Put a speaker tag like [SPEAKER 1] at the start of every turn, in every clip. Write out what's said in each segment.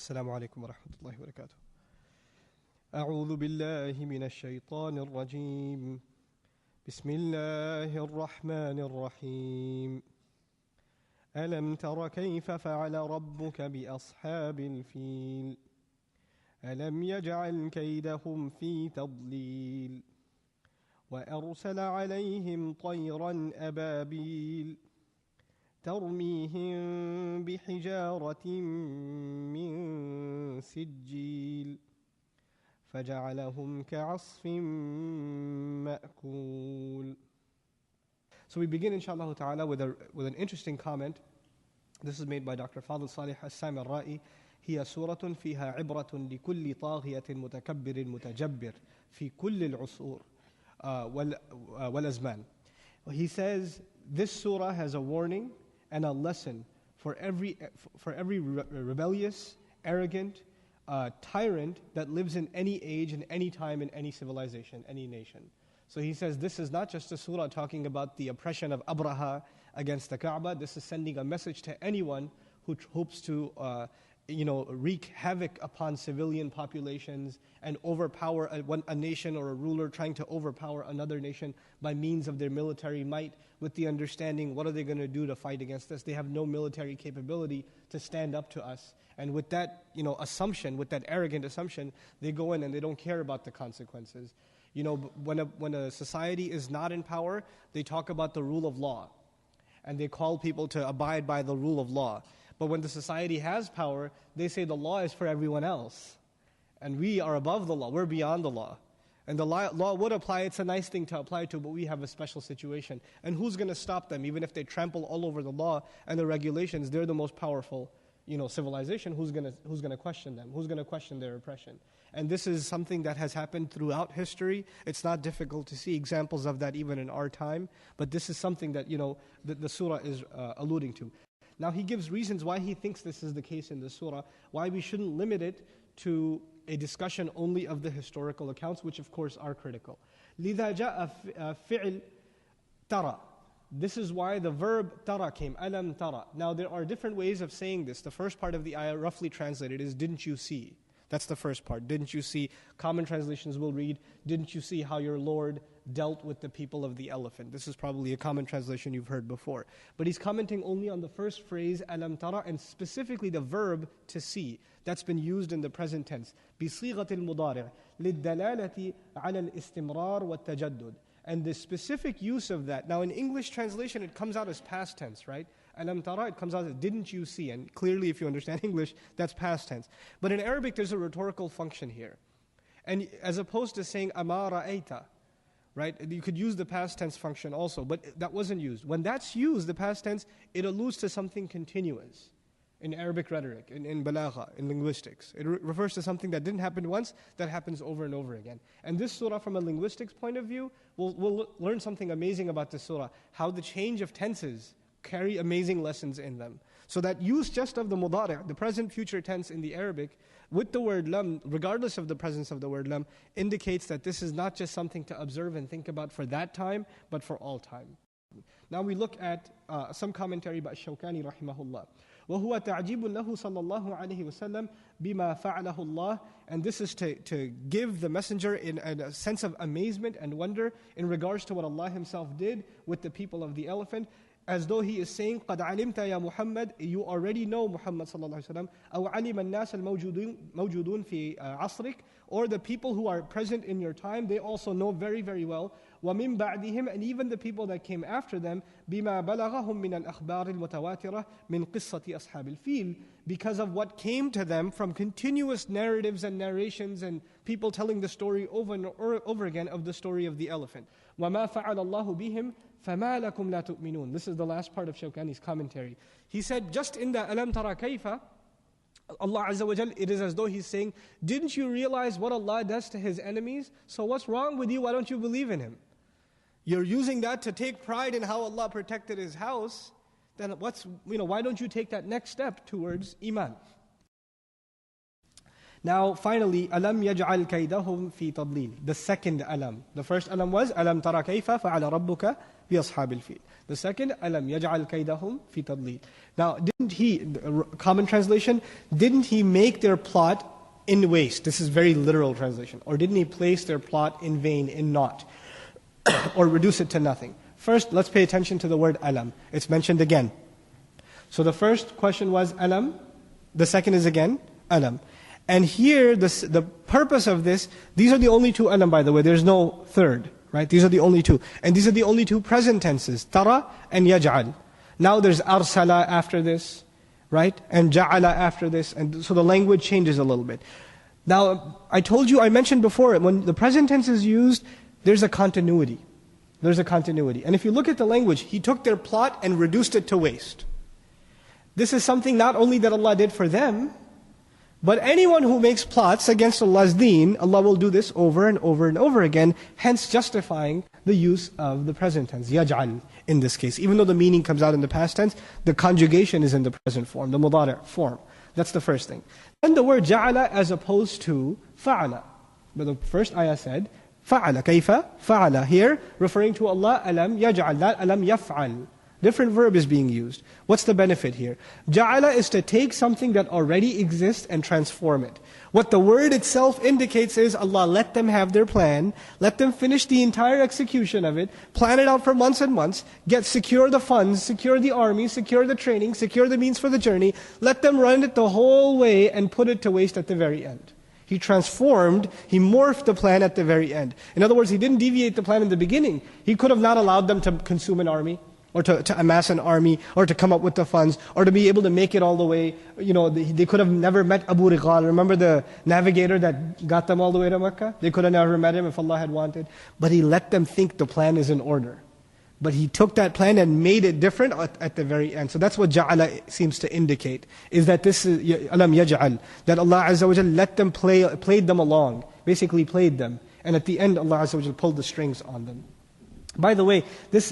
[SPEAKER 1] السلام عليكم ورحمة الله وبركاته. أعوذ بالله من الشيطان الرجيم. بسم الله الرحمن الرحيم. ألم تر كيف فعل ربك بأصحاب الفيل ألم يجعل كيدهم في تضليل وأرسل عليهم طيرا أبابيل ترميهم بحجارة من سجيل فجعلهم كعصف مأكول. So we begin inshallah ta'ala with an interesting comment. This is made by Dr. Fadl Salih As-Samarra'i. هي سورة فيها عبرة لكل طاغية متكبر متجبر في كل العصور والأزمان. He says this surah has a warning and a lesson for every rebellious, arrogant tyrant that lives in any age, in any time, in any civilization, any nation. So he says this is not just a surah talking about the oppression of Abraha against the Kaaba. This is sending a message to anyone who hopes to wreak havoc upon civilian populations and overpower a nation or a ruler trying to overpower another nation by means of their military might, with the understanding, what are they going to do to fight against us? They have no military capability to stand up to us. And with that assumption, with that arrogant assumption, they go in and they don't care about the consequences. When a society is not in power, they talk about the rule of law. And they call people to abide by the rule of law. But when the society has power, they say the law is for everyone else. And we are above the law, we're beyond the law. And the law would apply, it's a nice thing to apply to, but we have a special situation. And who's going to stop them? Even if they trample all over the law and the regulations, they're the most powerful civilization. Who's going to question them? Who's going to question their oppression? And this is something that has happened throughout history. It's not difficult to see examples of that even in our time. But this is something that the surah is alluding to. Now he gives reasons why he thinks this is the case in the surah, why we shouldn't limit it to a discussion only of the historical accounts, which of course are critical. لِذَا جَاءَ فِعْل تَرَى. This is why the verb tara came, alam tara. Now there are different ways of saying this. The first part of the ayah, roughly translated, is didn't you see? That's the first part. Didn't you see? Common translations will read, didn't you see how your Lord dealt with the people of the elephant? This is probably a common translation you've heard before. But he's commenting only on the first phrase, alam tara, and specifically the verb to see. That's been used in the present tense. بِصِيغَةِ الْمُضَارِعِ لِلدَّلَالَةِ عَلَى الْإِسْتِمْرَارِ وَالتَّجَدُّدِ. And the specific use of that, now in English translation it comes out as past tense, right? Alam tara, it comes out as didn't you see? And clearly if you understand English, that's past tense. But in Arabic there's a rhetorical function here. And as opposed to saying ama ra'ayta, right? You could use the past tense function also, but that wasn't used. When that's used, the past tense, it alludes to something continuous. In Arabic rhetoric, in balagha, in linguistics. It refers to something that didn't happen once, that happens over and over again. And this surah, from a linguistics point of view, we'll learn something amazing about this surah, how the change of tenses carry amazing lessons in them. So that use just of the mudari', the present future tense in the Arabic, with the word lam, regardless of the presence of the word lam, indicates that this is not just something to observe and think about for that time, but for all time. Now we look at some commentary by Shawkani rahimahullah. وَهُوَ تَعْجِيبٌ لَهُ صَلَّى اللَّهُ عَلَيْهِ وَسَلَّمْ بِمَا فَعَلَهُ اللَّهُ. And this is to give the messenger in a sense of amazement and wonder in regards to what Allah Himself did with the people of the elephant, as though He is saying, قَدْ عَلِمْتَ يَا مُحَمَّدْ, you already know Muhammad sallallahu alaihi wasallam, أَوْ عَلِمَ النَّاسَ الْمَوْجُودُونَ فِي عَصْرِكَ, or the people who are present in your time, they also know very, very well. وَمِن بَعْدِهِمْ, and even the people that came after them, بِمَا بَلَغَهُم مِّنَ الْأَخْبَارِ الْمُتَوَاتِرَةِ مِنْ قِصَّةِ أَصْحَابِ الْفِيلِ, because of what came to them from continuous narratives and narrations and people telling the story over and over again of the story of the elephant. وَمَا فَعَلَ اللَّهُ بِهِمْ فَمَا لَكُمْ لَا تُؤْمِنُونَ. This is the last part of Shawkani's commentary. He said, just in the alam tara kayfa, Allah Azza wa Jal, it is as though He's saying, didn't you realize what Allah does to His enemies? So what's wrong with you? Why don't you believe in Him? You're using that to take pride in how Allah protected His house. Then why don't you take that next step towards Iman? Now finally, alam yaj'al kaydahum fi tadlil. The second alam. The first alam was alam tara kayfa fa'ala rabbuka بِأَصْحَابِ الْفِيلِ. The second, أَلَمْ يَجْعَلْ كَيْدَهُمْ فِي تَضْلِيلٍ. Now, didn't he, common translation, didn't he make their plot in waste? This is very literal translation. Or didn't he place their plot in vain, in naught? Or reduce it to nothing? First, let's pay attention to the word alam. It's mentioned again. So the first question was alam. The second is again alam. And here, the purpose of this, these are the only two alam, by the way. There's no third, right? These are the only two. And these are the only two present tenses, tara and yaj'al. Now there's arsala after this, right? And ja'ala after this. And so the language changes a little bit. Now, I mentioned before, when the present tense is used, there's a continuity. There's a continuity. And if you look at the language, he took their plot and reduced it to waste. This is something not only that Allah did for them, but anyone who makes plots against Allah's deen, Allah will do this over and over and over again, hence justifying the use of the present tense, yaj'al in this case. Even though the meaning comes out in the past tense, the conjugation is in the present form, the mudari' form. That's the first thing. And the word ja'ala as opposed to fa'ala. But the first ayah said, فَعَلَ كَيْفَ فَعَلَ. Here, referring to Allah, أَلَمْ يَجْعَلْ, not أَلَمْ يَفْعَلْ. Different verb is being used. What's the benefit here? Ja'ala is to take something that already exists and transform it. What the word itself indicates is Allah let them have their plan, let them finish the entire execution of it, plan it out for months and months, secure the funds, secure the army, secure the training, secure the means for the journey, let them run it the whole way and put it to waste at the very end. He transformed, he morphed the plan at the very end. In other words, he didn't deviate the plan in the beginning. He could have not allowed them to consume an army, or to amass an army, or to come up with the funds, or to be able to make it all the way. They could have never met Abu Rigal. Remember the navigator that got them all the way to Mecca? They could have never met him if Allah had wanted. But He let them think the plan is in order. But He took that plan and made it different at the very end. So that's what ja'ala seems to indicate, is that this is, alam yaj'al, that Allah Azza wa Jal let them played them along, basically played them. And at the end, Allah Azza wa Jal pulled the strings on them. By the way,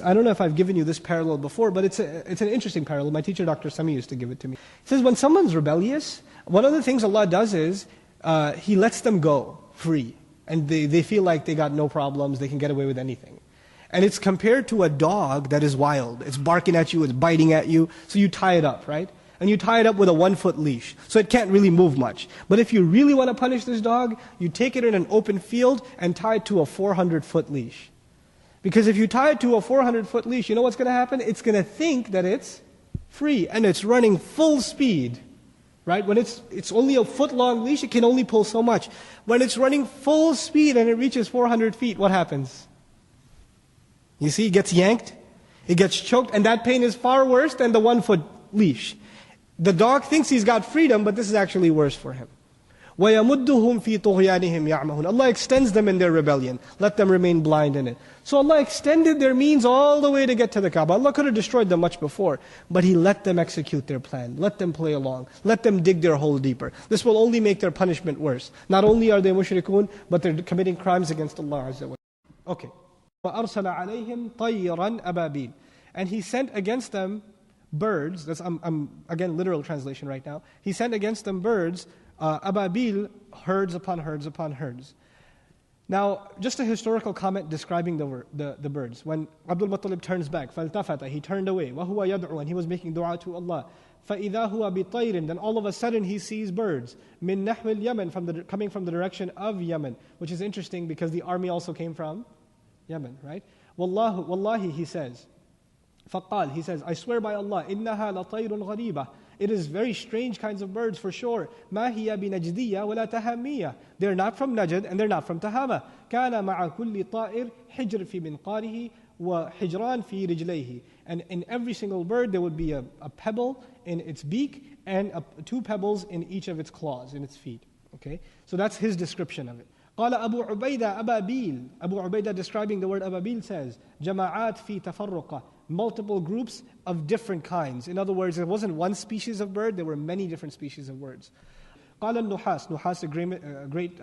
[SPEAKER 1] I don't know if I've given you this parallel before, but it's an interesting parallel. My teacher, Dr. Sami, used to give it to me. He says, when someone's rebellious, one of the things Allah does is, He lets them go free. And they feel like they got no problems, they can get away with anything. And it's compared to a dog that is wild. It's barking at you, it's biting at you, so you tie it up, right? And you tie it up with a 1-foot leash, so it can't really move much. But if you really want to punish this dog, you take it in an open field and tie it to a 400-foot leash. Because if you tie it to a 400-foot leash, you know what's going to happen? It's going to think that it's free, and it's running full speed. Right? When it's only a foot-long leash, it can only pull so much. When it's running full speed and it reaches 400 feet, what happens? You see, it gets yanked, it gets choked, and that pain is far worse than the 1-foot leash. The dog thinks he's got freedom, but this is actually worse for him. وَيَمُدُّهُمْ فِي طُغْيَانِهِمْ يَعْمَهُونَ. Allah extends them in their rebellion. Let them remain blind in it. So Allah extended their means all the way to get to the Kaaba. Allah could have destroyed them much before, but He let them execute their plan. Let them play along. Let them dig their hole deeper. This will only make their punishment worse. Not only are they mushrikun, but they're committing crimes against Allah Azza wa Jalla. Okay. وَأَرْسَلَ عَلَيْهِمْ طَيِّرًا أَبَابِيلَ. And He sent against them birds. That's I'm again literal translation right now. He sent against them birds, ababil, herds upon herds upon herds. Now, just a historical comment describing the birds. When Abdul Muttalib turns back, فَالْتَفَتَ, he turned away, وَهُوَ يَدْعُو, and he was making dua to Allah. فَإِذَا هُوَ بِطَيْرٍ, then all of a sudden he sees birds. مِن نَحْوِ الْيَمَنِ, coming from the direction of Yemen, which is interesting because the army also came from Yemen, right? Wallahi, he says. فَقَالْ, he says, I swear by Allah, إِنَّهَا لَطَيْرٌ غَرِيبَةٌ. It is very strange kinds of birds for sure. مَا هِيَ بِنَجْدِيَّ وَلَا تَهَامِيَّ. They're not from Najd and they're not from Tahama. كَانَ مَعَ كُلِّ طَائِرٍ حِجْرٍ فِي مِنْقَارِهِ وَحِجْرَانٍ فِي رِجْلَيْهِ. And in every single bird there would be a pebble in its beak and 2 pebbles in each of its claws, in its feet. Okay? So that's his description of it. قال أبو عبيدة أبابيل. Abu Ubaidah describing the word أبابيل says, جماعات في تفرقة. Multiple groups of different kinds. In other words, it wasn't one species of bird, there were many different species of birds. قال النحاس, a great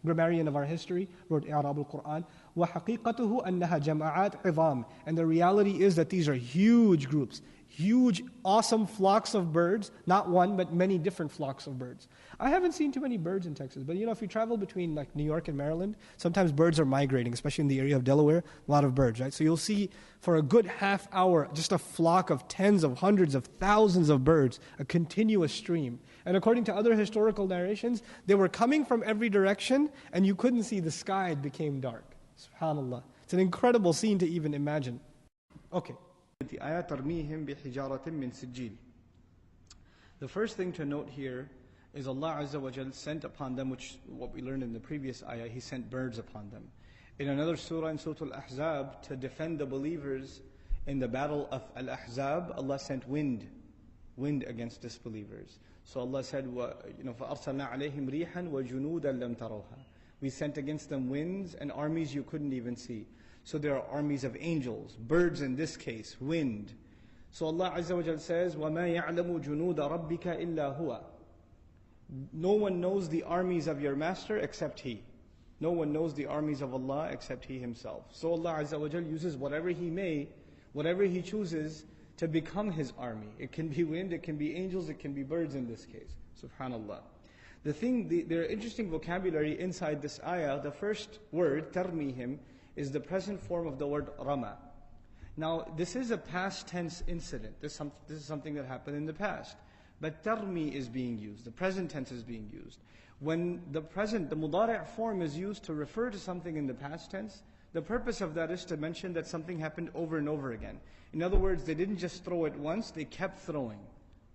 [SPEAKER 1] grammarian of our history, wrote إعراب القرآن. وحقيقته أنها جماعات عظام. And the reality is that these are huge groups, huge, awesome flocks of birds, not one, but many different flocks of birds. I haven't seen too many birds in Texas, but if you travel between like New York and Maryland, sometimes birds are migrating, especially in the area of Delaware, a lot of birds, right? So you'll see for a good half hour, just a flock of tens of hundreds of thousands of birds, a continuous stream. And according to other historical narrations, they were coming from every direction, and you couldn't see the sky, it became dark. SubhanAllah. It's an incredible scene to even imagine. Okay. The first thing to note here is Allah Azza wa Jal sent upon them, which what we learned in the previous ayah, He sent birds upon them. In another surah, in Surah Al-Ahzab, to defend the believers in the battle of Al-Ahzab, Allah sent wind against disbelievers. So Allah said, فَأَرْسَلْنَا عَلَيْهِمْ رِيحًا وَجُنُودًا لَمْ تَرَوْهَا. We sent against them winds and armies you couldn't even see. So there are armies of angels, birds in this case, wind. So Allah Azza wa Jal says, وَمَا يَعْلَمُ جُنُودَ رَبِّكَ إِلَّا هُوَ. No one knows the armies of your master except He. No one knows the armies of Allah except He Himself. So Allah Azza wa Jal uses whatever He chooses to become His army. It can be wind, it can be angels, it can be birds in this case. SubhanAllah. There are interesting vocabulary inside this ayah. The first word, tarmihim, is the present form of the word rama. Now, this is a past tense incident. This is something that happened in the past. But tarmi is being used. The present tense is being used. When the mudari' form is used to refer to something in the past tense, the purpose of that is to mention that something happened over and over again. In other words, they didn't just throw it once, they kept throwing.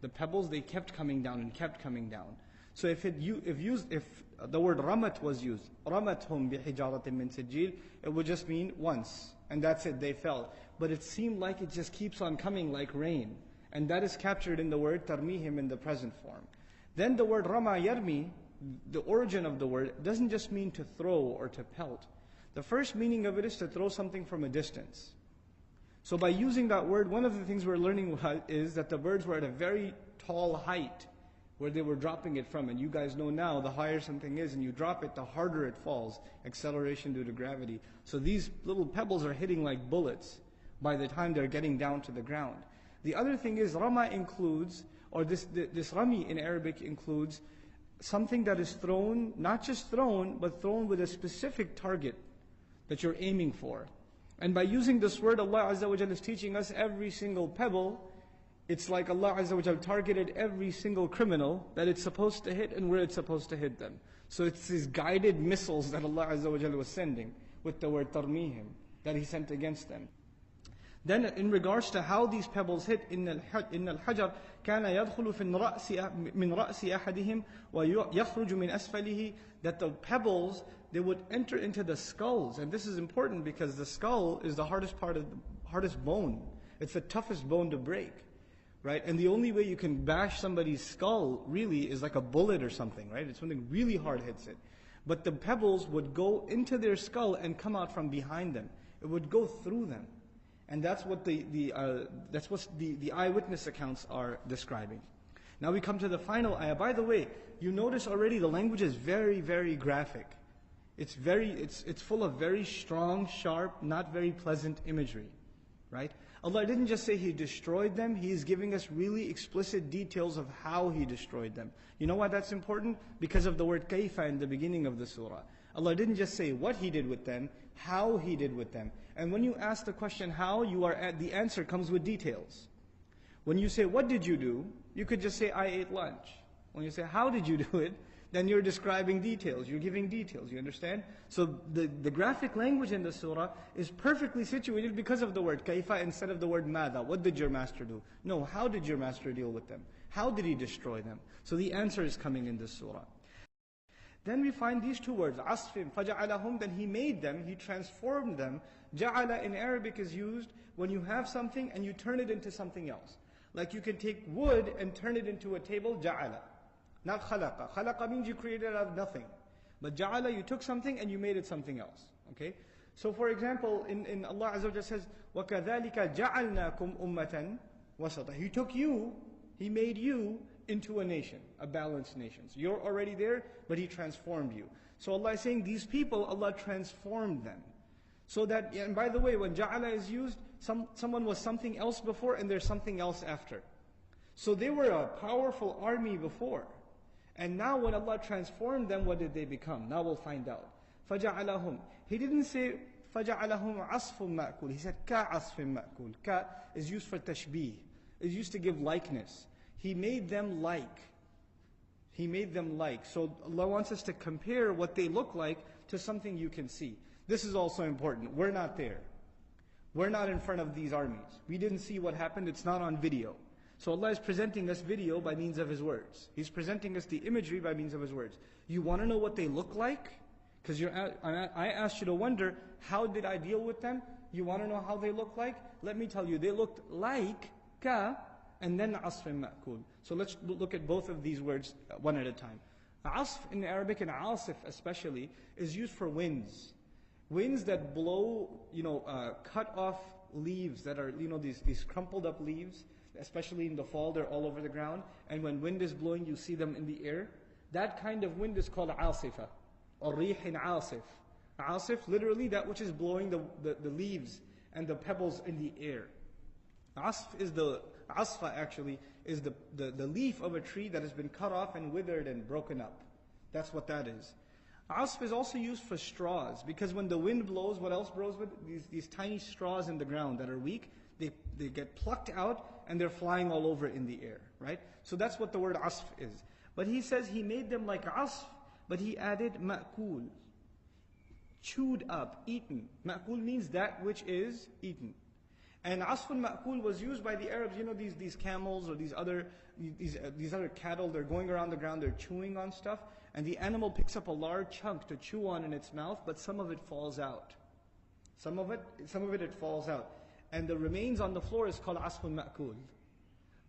[SPEAKER 1] The pebbles, they kept coming down and kept coming down. So if the word ramat was used, ramathum bihijaratin min sijil, it would just mean once, and that's it, they fell. But it seemed like it just keeps on coming like rain, and that is captured in the word tarmihim in the present form. Then the word rama yarmi, the origin of the word, doesn't just mean to throw or to pelt. The first meaning of it is to throw something from a distance. So by using that word, one of the things we're learning is that the birds were at a very tall height where they were dropping it from. And you guys know now, the higher something is and you drop it, the harder it falls. Acceleration due to gravity. So these little pebbles are hitting like bullets by the time they're getting down to the ground. The other thing is, Rama includes, or this Rami in Arabic includes something that is thrown, not just thrown, but thrown with a specific target that you're aiming for. And by using this word, Allah Azza wa Jalla is teaching us every single pebble, it's like Allah Azza wa Jalla targeted every single criminal that it's supposed to hit and where it's supposed to hit them. So it's these guided missiles that Allah Azza wa Jalla was sending with the word tarmihim, that He sent against them. Then in regards to how these pebbles hit, إِنَّ الْحَجَرَ كَانَ يَدْخُلُ مِنْ رَأْسِ أَحَدِهِمْ وَيَخْرُجُ مِنْ أَسْفَلِهِ. That the pebbles, they would enter into the skulls. And this is important because the skull is the hardest bone. It's the toughest bone to break. Right? And the only way you can bash somebody's skull really is like a bullet or something, right? It's something really hard hits it. But the pebbles would go into their skull and come out from behind them. It would go through them. And that's what the eyewitness accounts are describing. Now we come to the final ayah. By the way, you notice already the language is very, very graphic. It's full of very strong, sharp, not very pleasant imagery. Right? Allah didn't just say He destroyed them, He is giving us really explicit details of how He destroyed them. You know why that's important? Because of the word kayfa in the beginning of the surah. Allah didn't just say what He did with them, how He did with them. And when you ask the question how, the answer comes with details. When you say, what did you do? You could just say, I ate lunch. When you say, how did you do it? Then you're describing details, you're giving details, you understand? So the graphic language in the surah is perfectly situated because of the word kaifa instead of the word mada. What did your master do? No, how did your master deal with them? How did He destroy them? So the answer is coming in this surah. Then we find these two words, asfim, faja'alahum, then He made them, He transformed them. Ja'ala in Arabic is used when you have something and you turn it into something else. Like you can take wood and turn it into a table, ja'ala. Not khalaqa. Khalaqa means you created it out of nothing. But ja'ala, you took something and you made it something else. Okay? So for example, in Allah Azza wa Jalla says, وَكَذَلِكَ جَعَلْنَاكُمْ أُمَّةً وَسَطًا. He took you, He made you into a nation, a balanced nation. So you're already there, but He transformed you. So Allah is saying these people, Allah transformed them.
[SPEAKER 2] So that, and by the way, when ja'ala is used, someone was something else before and there's something else after. So they were a powerful army before. And now when Allah transformed them, what did they become? Now we'll find out. فَجَعَلَهُمْ. He didn't say فَجَعَلَهُمْ عَصْفٌ مَأْكُولٌ. He said كَعَصْفٍ مَأْكُولٌ. Ka is used for tashbih. Is used to give likeness. He made them like. He made them like. So Allah wants us to compare what they look like to something you can see. This is also important. We're not there. We're not in front of these armies. We didn't see what happened. It's not on video. So Allah is presenting us video by means of His words. He's presenting us the imagery by means of His words. You want to know what they look like? Because I asked you to wonder, how did I deal with them? You want to know how they look like? Let me tell you, they looked like ka and then asfin ma'kul. So let's look at both of these words one at a time. Asf in Arabic and asif especially is used for winds. Winds that blow, cut off leaves that are, these crumpled up leaves. Especially in the fall, they're all over the ground. And when wind is blowing, you see them in the air. That kind of wind is called asifa, or rihin asif. Asif, literally that which is blowing the leaves and the pebbles in the air. Asfa actually is the leaf of a tree that has been cut off and withered and broken up. That's what that is. Asf is also used for straws, because when the wind blows, what else blows with? These tiny straws in the ground that are weak, they get plucked out and they're flying all over in the air, right? So that's what the word asf is. But he says he made them like asf, but he added ma'kul, chewed up, eaten. Ma'kul means that which is eaten. And asfun ma'kul was used by the Arabs, these camels or these other cattle, they're going around the ground, they're chewing on stuff, and the animal picks up a large chunk to chew on in its mouth, but some of it falls out. Some of it falls out. And the remains on the floor is called asfun ma'kul.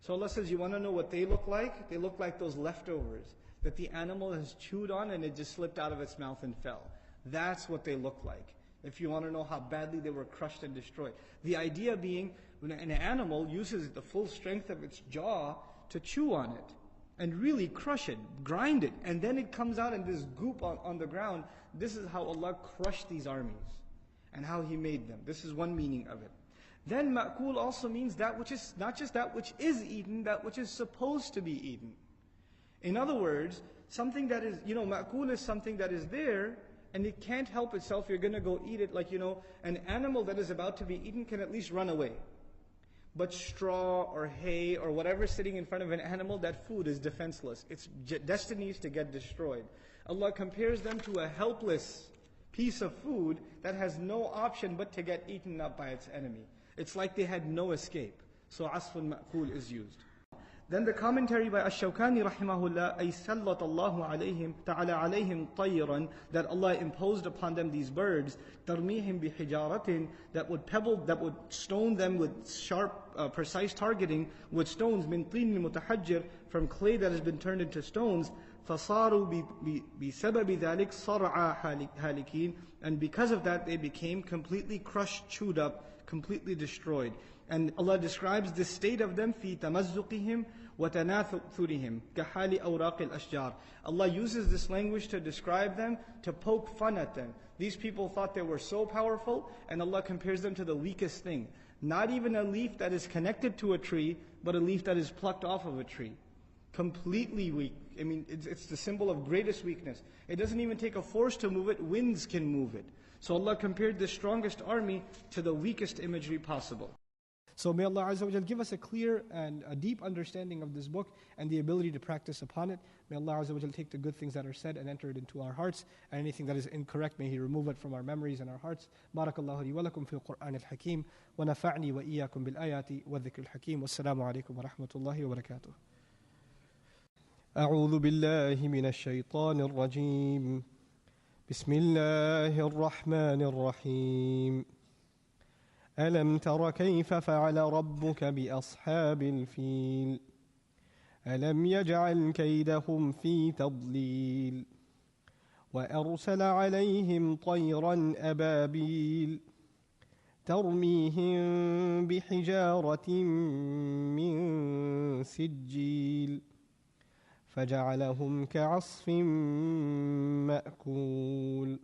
[SPEAKER 2] So Allah says, you want to know what they look like? They look like those leftovers that the animal has chewed on and it just slipped out of its mouth and fell. That's what they look like. If you want to know how badly they were crushed and destroyed. The idea being, when an animal uses the full strength of its jaw to chew on it and really crush it, grind it, and then it comes out in this goop on the ground. This is how Allah crushed these armies and how He made them. This is one meaning of it. Then ma'kul also means that which is not just that which is eaten, that which is supposed to be eaten. In other words, something that is, ma'kul is something that is there and it can't help itself. You're going to go eat it. Like, an animal that is about to be eaten can at least run away. But straw or hay or whatever is sitting in front of an animal, that food is defenseless. Its destiny is to get destroyed. Allah compares them to a helpless piece of food that has no option but to get eaten up by its enemy. It's like they had no escape. So asfun ma'kul is used. Then the commentary by Ash-Shawkani rahimahullah, أي سلط الله عليهم تعالى عليهم طيرا, that Allah imposed upon them these birds, ترميهم بحجارة, that would stone them with sharp, precise targeting with stones, من طين متحجر, from clay that has been turned into stones, فصاروا بسبب ذلك صرعى هالكين, and because of that they became completely crushed, chewed up, completely destroyed. And Allah describes the state of them في تمزقهم وتناثرهم كحال أوراق الأشجار. Allah uses this language to describe them, to poke fun at them. These people thought they were so powerful, and Allah compares them to the weakest thing. Not even a leaf that is connected to a tree, but a leaf that is plucked off of a tree. Completely weak. I mean, it's the symbol of greatest weakness. It doesn't even take a force to move it. Winds can move it. So Allah compared the strongest army to the weakest imagery possible.
[SPEAKER 1] So may Allah Azza wa Jal give us a clear and a deep understanding of this book and the ability to practice upon it. May Allah Azza wa Jal take the good things that are said and enter it into our hearts, and anything that is incorrect, may He remove it from our memories and our hearts. Barakallahu li wa lakum fi al-Qur'an al-Hakim, wa nafa'ni wa iyyakum bil-ayati wa dhikr al-Hakim. Wassalamu alaikum wa rahmatullahi wa barakatuh. أعوذ بالله من الشيطان الرجيم. بسم الله الرحمن الرحيم. ألم تر كيف فعل ربك بأصحاب الفيل ألم يجعل كيدهم في تضليل وأرسل عليهم طيرا أبابيل ترميهم بحجارة من سجيل فجعلهم كعصف مأكول